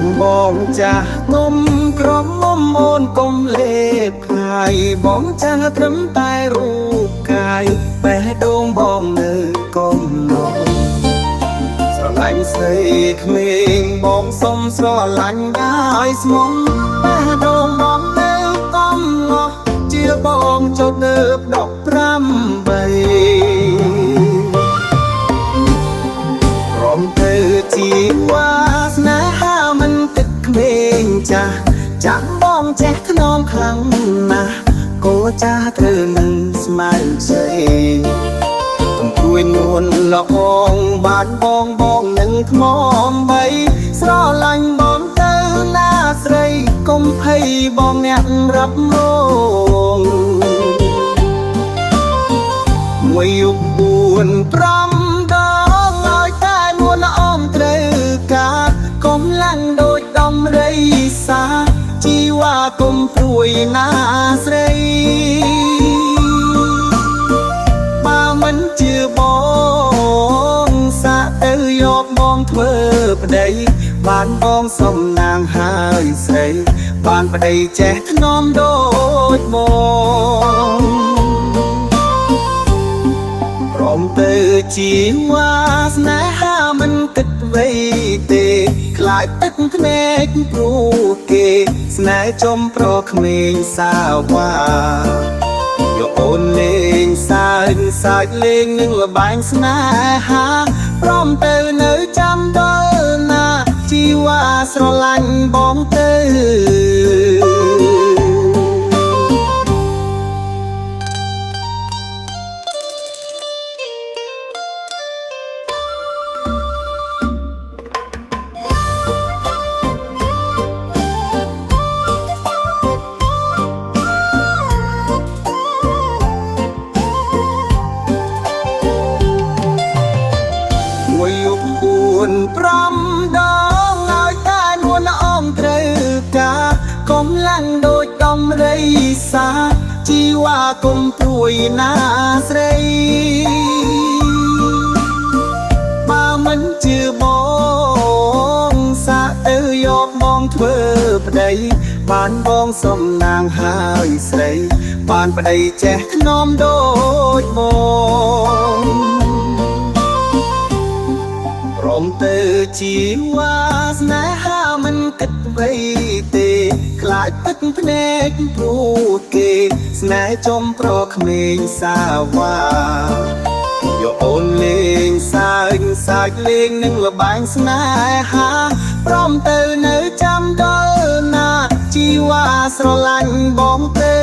ញបងចាស់នំក្រមុំអូនកុំលេបខាយបងចាស់ត្រឹមតែរូបកាយបេះដូងបងនៅកុំលងស្រឡាញ់ស្រីក្មេងបងសុំស្រឡាញ់ហើយស្មុំបេះដូងបងនៅកុំងោះជាបងចុតនៅ15ព្រមទៅជីវ៉ាស្នេហាមិនទឹកក្មេងចាស់ចាំបងចេះថ្នមខ្លាំងណាស់គោចាស់ត្រូវនឹងស្មៅស្អីទំគួយនួនល្អងបានបងនឹងថ្មបីស្រឡាញ់បងទៅណាស្រីកុំភ័យបងអ្នករាប់រងមួយយុគ4 5ដងឲ្យតែនួនអមត្រូវការកុំឡើងដូចដំរីសាជីវ៉ាកុំព្រួយណាស្រីបើមិនជឿបងសាក់ទៅយកបងធ្វើប្តីបានបងសំណាងហើយស្រីបានប្តីចេះថ្នមដូចបងព្រមទៅជាវ៉ាស្នេហាមិនគិតអ្វីទេខ្លាចទឹកភ្នែកព្រោះគេស្នេហ៍ចំប្រក្មេងសាវ៉ាយកអូនលេងសើចលេងនឹងល្បែងស្នេហាព្រមទៅនៅចាំដល់ណាជីវ៉ាស្រឡាញ់បងទៅ4 5ដងឲ្យតែនួនអមត្រូវការកុំឡើងដូចដំរីសាជីវ៉ាកុំព្រួយណាស្រីបើមិនជឿបងសាក់ទៅយកបងធ្វើប្តីបានបងសំណាងហើយស្រីបានប្តីចេះថ្នមដូចបងព្រមទៅជីវ៉ាស្នេហាមិនគិតអ្វីទេខ្លាចទឹកភ្នែកព្រោះគេស្នេហ៍ចំប្រក្មេងសាវ៉ាយកអូនលេងសើចលេងនឹងល្បែងស្នេហាព្រមទៅនៅចាំដល់ណាជីវ៉ាស្រឡាញ់បងទៅ